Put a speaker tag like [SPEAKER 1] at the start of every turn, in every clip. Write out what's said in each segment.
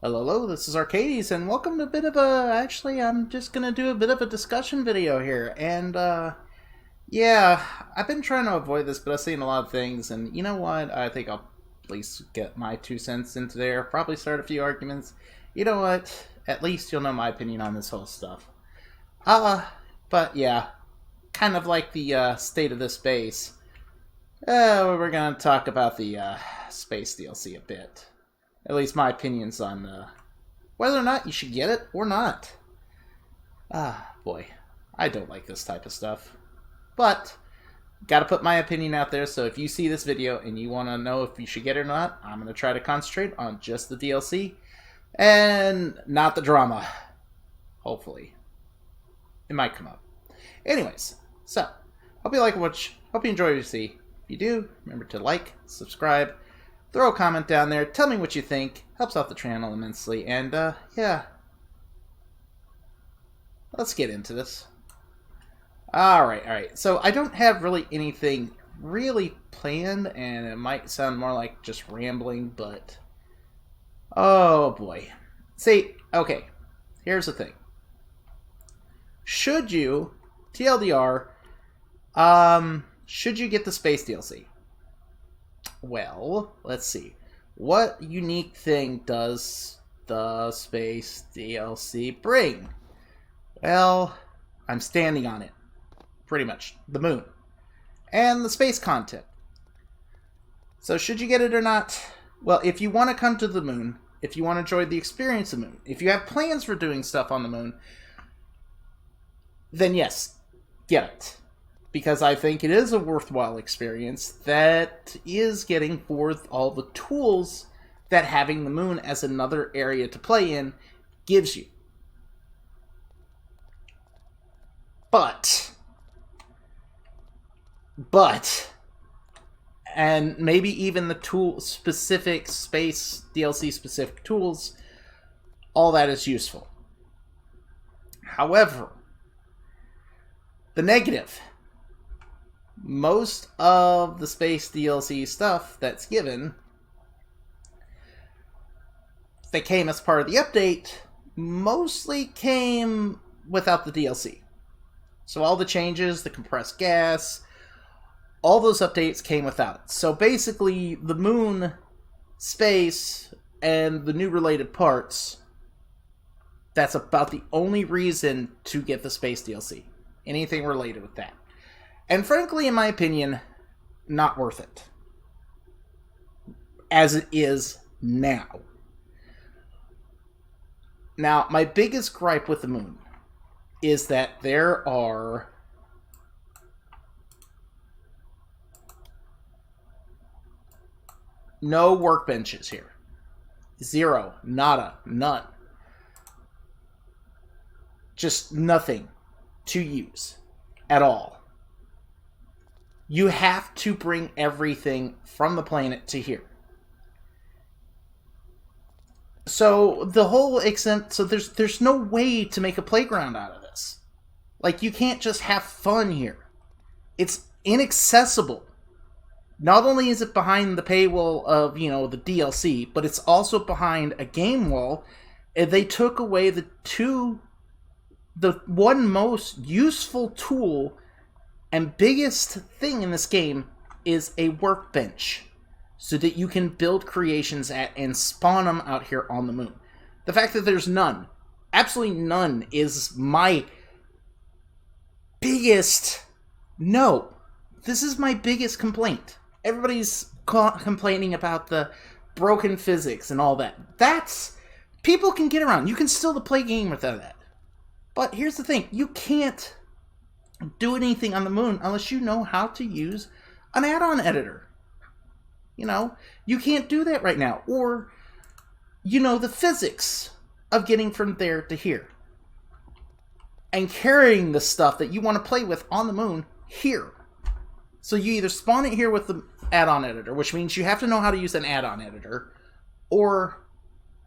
[SPEAKER 1] Hello, this is Arcades, and welcome to a bit of a... Actually, I'm just gonna do a bit of a discussion video here, and, yeah, I've been trying to avoid this, but I've seen a lot of things, and you know what? I think I'll at least get my 2 cents into there, probably start a few arguments. You know what? At least you'll know my opinion on this whole stuff. But yeah, kind of like the, state of the space. We're gonna talk about the, space DLC a bit. At least my opinions on whether or not you should get it or not. Boy, I don't like this type of stuff. But, gotta put my opinion out there, so if you see this video and you want to know if you should get it or not, I'm going to try to concentrate on just the DLC and not the drama. Hopefully. It might come up. Anyways, so, hope you like hope you enjoy what you see. If you do, remember to like, subscribe, throw a comment down there, tell me what you think, helps out the channel immensely, and, yeah. Let's get into this. Alright, so I don't have really anything really planned, and it might sound more like just rambling, but... Oh boy. See, okay, here's the thing. Should you, TLDR, should you get the Space DLC? Well, let's see. What unique thing does the Space DLC bring? Well, I'm standing on it. Pretty much. The moon. And the space content. So should you get it or not? Well, if you want to come to the moon, if you want to enjoy the experience of the moon, if you have plans for doing stuff on the moon, then yes, get it. Because I think it is a worthwhile experience that is getting forth all the tools that having the moon as another area to play in gives you. But, and maybe even the tool-specific space DLC-specific tools, all that is useful. However, the negative, most of the space DLC stuff that's given, that came as part of the update, mostly came without the DLC. So all the changes, the compressed gas, all those updates came without it. So basically, the moon, space, and the new related parts, that's about the only reason to get the space DLC. Anything related with that. And frankly, in my opinion, not worth it. As it is now. Now, my biggest gripe with the moon is that there are no workbenches here. Zero. Nada. None. Just nothing to use at all. You have to bring everything from the planet to here. So the whole extent, so there's no way to make a playground out of this. Like, you can't just have fun here. It's inaccessible. Not only is it behind the paywall of, the DLC, but it's also behind a game wall. And they took away the one most useful tool and biggest thing in this game is a workbench. So that you can build creations at and spawn them out here on the moon. The fact that there's none, absolutely none, is my biggest... No. This is my biggest complaint. Everybody's complaining about the broken physics and all that. That's... People can get around. You can still play a game without that. But here's the thing. You can't do anything on the moon unless you know how to use an add-on editor. You can't do that right now. Or, the physics of getting from there to here. And carrying the stuff that you want to play with on the moon here. So you either spawn it here with the add-on editor, which means you have to know how to use an add-on editor, or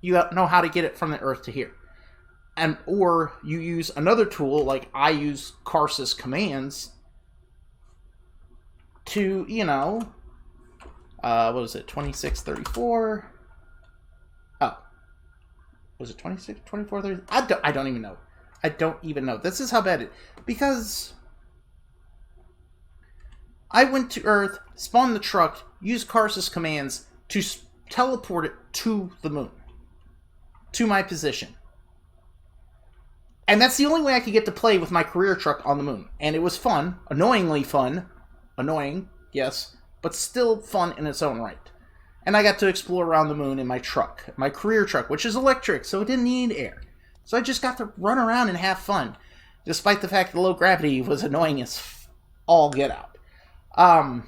[SPEAKER 1] you know how to get it from the Earth to here. Or you use another tool, like I use Carsis commands, to, what was it, 2634? Oh. Was it 26, 24, 30? I don't even know. I don't even know. This is how bad it... Because I went to Earth, spawned the truck, used Karsus commands to teleport it to the moon. To my position. And that's the only way I could get to play with my career truck on the moon. And it was fun. Annoyingly fun. Annoying, yes. But still fun in its own right. And I got to explore around the moon in my truck. My career truck, which is electric, so it didn't need air. So I just got to run around and have fun. Despite the fact that low gravity was annoying as all get out. And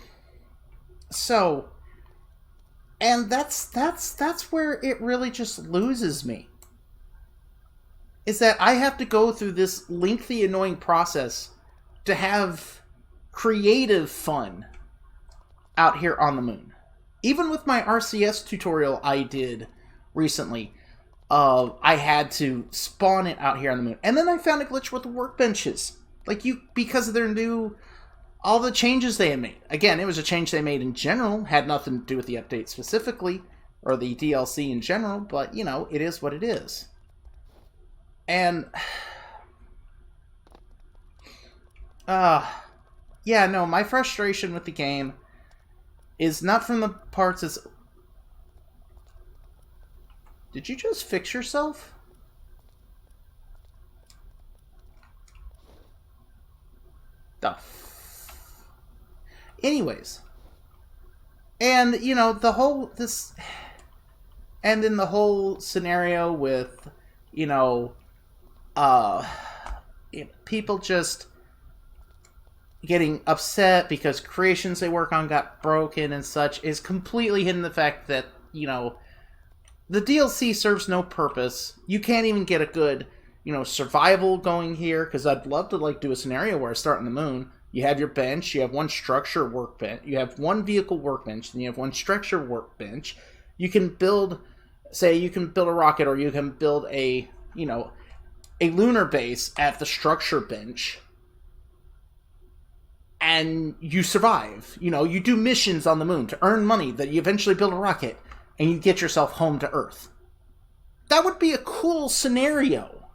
[SPEAKER 1] that's where it really just loses me. Is that I have to go through this lengthy, annoying process to have creative fun out here on the moon. Even with my RCS tutorial I did recently, I had to spawn it out here on the moon. And then I found a glitch with the workbenches. Because of their new... all the changes they had made. Again, it was a change they made in general. Had nothing to do with the update specifically, or the DLC in general, but, it is what it is. And... yeah, no, my frustration with the game is not from the parts as... Did you just fix yourself? Anyways. And, the whole... And then the whole scenario with, people just getting upset because creations they work on got broken and such is completely hidden the fact that, the DLC serves no purpose. You can't even get a good, survival going here, because I'd love to, do a scenario where I start on the moon. You have your bench, you have one structure workbench, you have one vehicle workbench, then you have one structure workbench. You can build, you can build a rocket, or you can build a lunar base at the structure bench. And you survive. You do missions on the moon to earn money that you eventually build a rocket and you get yourself home to Earth. That would be a cool scenario.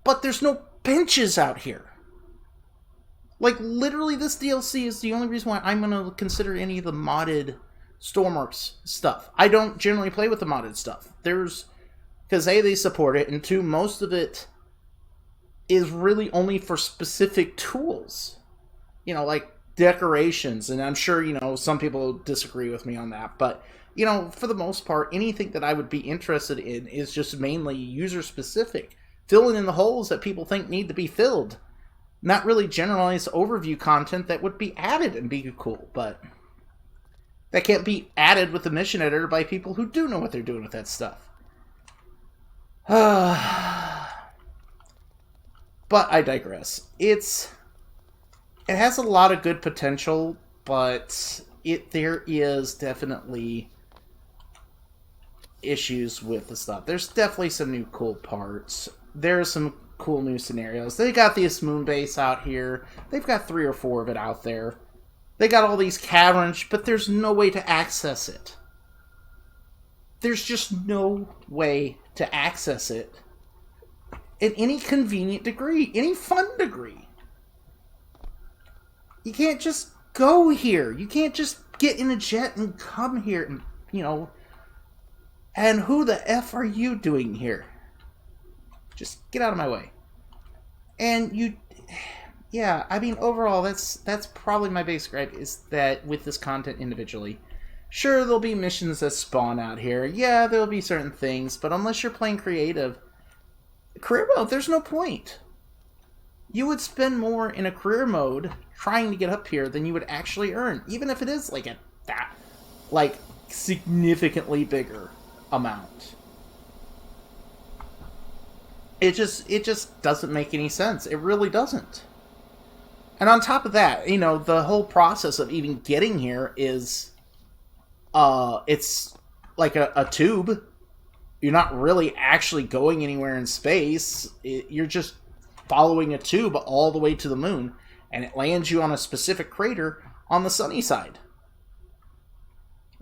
[SPEAKER 1] But there's no benches out here. Literally this DLC is the only reason why I'm going to consider any of the modded Stormworks stuff. I don't generally play with the modded stuff. Because A, they support it, and 2, most of it is really only for specific tools. Decorations, and I'm sure, some people disagree with me on that, but, for the most part, anything that I would be interested in is just mainly user-specific, filling in the holes that people think need to be filled, not really generalized overview content that would be added and be cool, but that can't be added with the mission editor by people who do know what they're doing with that stuff. But I digress. It has a lot of good potential, but there is definitely issues with the stuff. There's definitely some new cool parts. There's some cool new scenarios. They got this moon base out here. They've got 3 or 4 of it out there. They got all these caverns, but there's no way to access it. There's just no way to access it in any convenient degree, any fun degree. You can't just go here. You can't just get in a jet and come here and, and who the F are you doing here? Just get out of my way. And overall, that's probably my biggest gripe, is that with this content individually, sure, there'll be missions that spawn out here. Yeah, there'll be certain things, but unless you're playing creative, career mode, there's no point. You would spend more in a career mode trying to get up here than you would actually earn, even if it is significantly bigger amount. It just doesn't make any sense. It really doesn't. And on top of that, the whole process of even getting here is, it's like a tube. You're not really actually going anywhere in space. You're just following a tube all the way to the moon, and it lands you on a specific crater on the sunny side.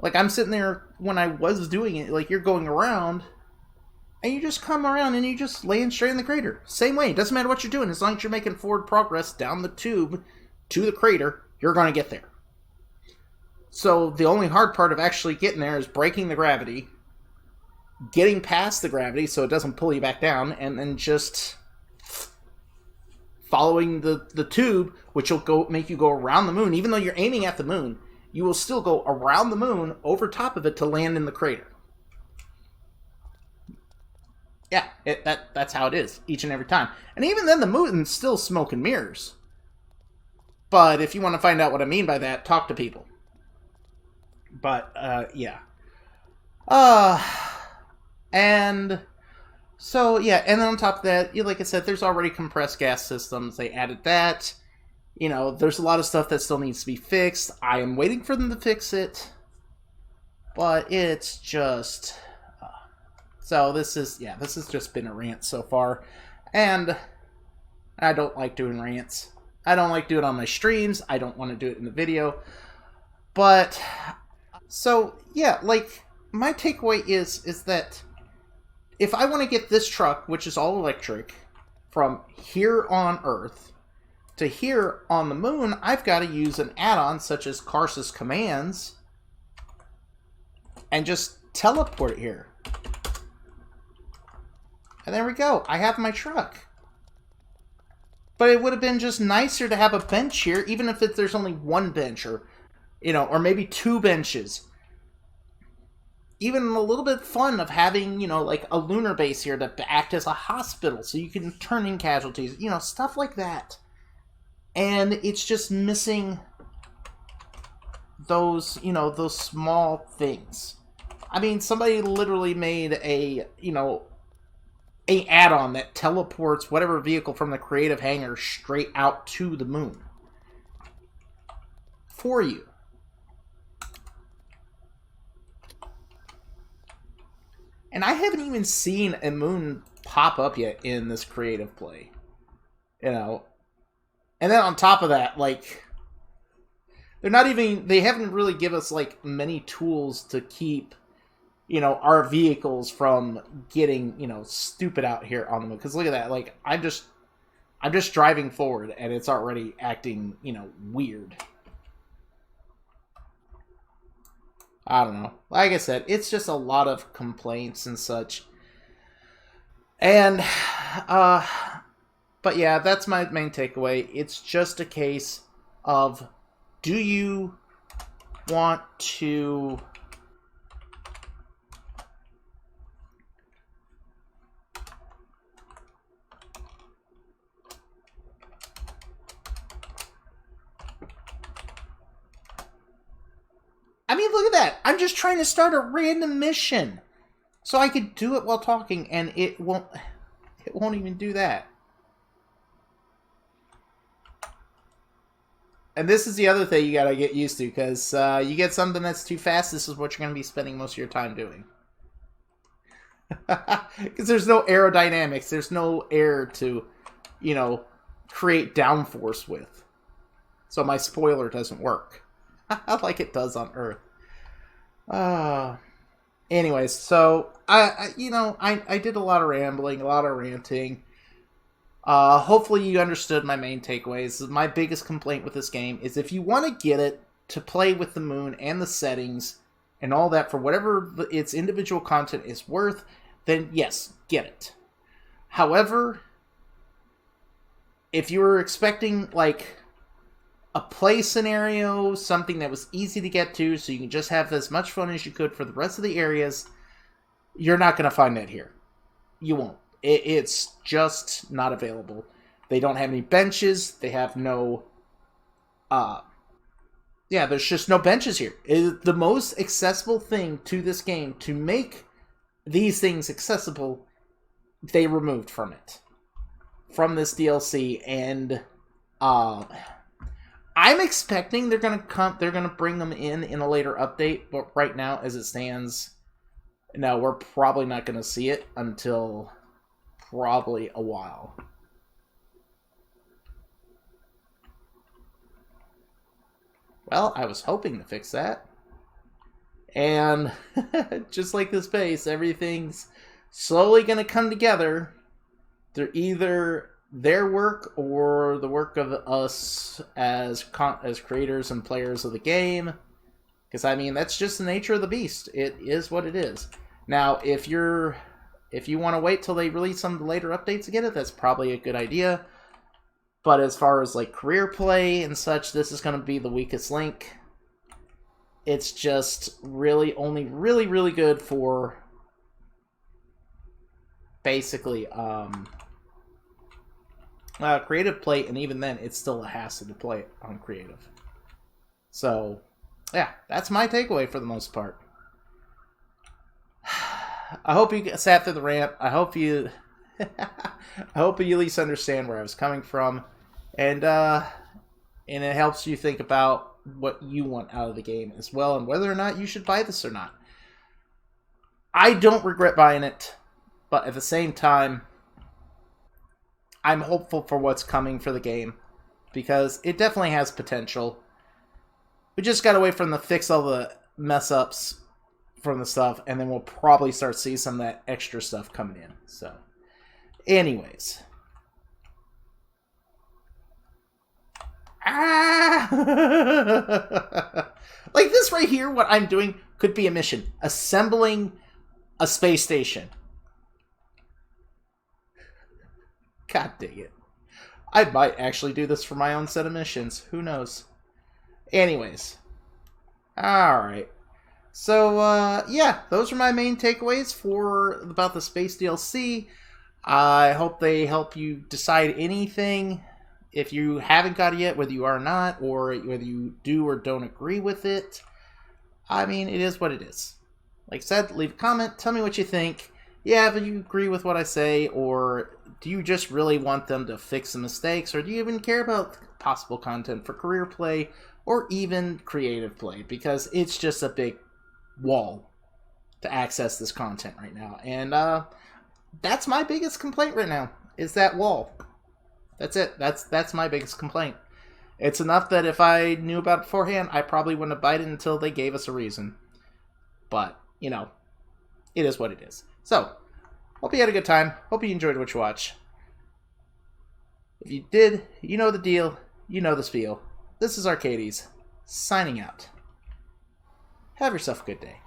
[SPEAKER 1] I'm sitting there when I was doing it, you're going around, and you just come around and you just land straight in the crater. Same way, it doesn't matter what you're doing, as long as you're making forward progress down the tube to the crater, you're going to get there. So the only hard part of actually getting there is breaking the gravity, getting past the gravity so it doesn't pull you back down, and then just following the tube, which will make you go around the moon. Even though you're aiming at the moon, you will still go around the moon over top of it to land in the crater. Yeah, that's how it is each and every time. And even then, the moon's still smoke and mirrors. But if you want to find out what I mean by that, talk to people. But, yeah. And so, yeah, and then on top of that, like I said, there's already compressed gas systems. They added that. You know, there's a lot of stuff that still needs to be fixed. I am waiting for them to fix it. But it's just... So this has just been a rant so far. And I don't like doing rants. I don't like doing it on my streams. I don't want to do it in the video. But, so, yeah, like, my takeaway is that if I want to get this truck, which is all electric, from here on Earth to here on the moon, I've got to use an add-on such as Karsa's Commands and just teleport it here. And there we go. I have my truck. But it would have been just nicer to have a bench here, even if there's only one bench, or, you know, or maybe two benches. Even a little bit fun of having, you know, like a lunar base here to act as a hospital so you can turn in casualties, you know, stuff like that. And it's just missing those, you know, those small things. I mean, somebody literally made a, you know, a add-on that teleports whatever vehicle from the creative hangar straight out to the moon for you. And I haven't even seen a moon pop up yet in this creative play. You know. And then on top of that, like, they haven't really given us, like, many tools to keep, you know, our vehicles from getting, you know, stupid out here on the moon. Because look at that, like, I'm just driving forward and it's already acting, you know, weird. I don't know. Like I said, it's just a lot of complaints and such. And, but yeah, that's my main takeaway. It's just a case of, do you want to... I mean, look at that. I'm just trying to start a random mission so I could do it while talking, and it won't even do that. And this is the other thing you gotta get used to, because you get something that's too fast, this is what you're gonna be spending most of your time doing. Because there's no aerodynamics, there's no air to, you know, create downforce with. So my spoiler doesn't work. Like it does on Earth. Anyways, so I did a lot of rambling, a lot of ranting. Hopefully you understood my main takeaways. My biggest complaint with this game is if you want to get it to play with the moon and the settings and all that for whatever its individual content is worth, then yes, get it. However, if you were expecting, like, a play scenario, something that was easy to get to, so you can just have as much fun as you could for the rest of the areas, you're not going to find that here. You won't. It's just not available. They don't have any benches. They have no... yeah, there's just no benches here. The most accessible thing to this game, to make these things accessible, they removed from it. From this DLC, and... I'm expecting they're gonna bring them in a later update, but right now, as it stands, no, we're probably not gonna see it until probably a while. Well, I was hoping to fix that. And just like this base, everything's slowly going to come together. They're either their work or the work of us as creators and players of the game. Because, I mean, that's just the nature of the beast. It is what it is. Now, if you want to wait till they release some of the later updates to get it, that's probably a good idea. But as far as, like, career play and such, this is going to be the weakest link. It's just really only really good for basically creative play, and even then it's still a hassle to play it on creative. So yeah, that's my takeaway for the most part. I hope you sat through the rant. I hope you at least understand where I was coming from, and it helps you think about what you want out of the game as well, and whether or not you should buy this or not. I don't regret buying it, but at the same time, I'm hopeful for what's coming for the game, because it definitely has potential. We just gotta wait for them to fix all the mess-ups from the stuff, and then we'll probably start seeing some of that extra stuff coming in. So, anyways. Like this right here, what I'm doing could be a mission. Assembling a space station. God dang it. I might actually do this for my own set of missions. Who knows? Anyways. Alright. So, yeah, those are my main takeaways about the Space DLC. I hope they help you decide anything. If you haven't got it yet, whether you are or not, or whether you do or don't agree with it, I mean, it is what it is. Like I said, leave a comment, tell me what you think. Yeah, but you agree with what I say, or do you just really want them to fix the mistakes, or do you even care about possible content for career play, or even creative play? Because it's just a big wall to access this content right now. And that's my biggest complaint right now, is that wall. That's it. That's my biggest complaint. It's enough that if I knew about it beforehand, I probably wouldn't have bought it until they gave us a reason. But, you know, it is what it is. So, hope you had a good time. Hope you enjoyed what you watched. If you did, you know the deal. You know the spiel. This is Arcades, signing out. Have yourself a good day.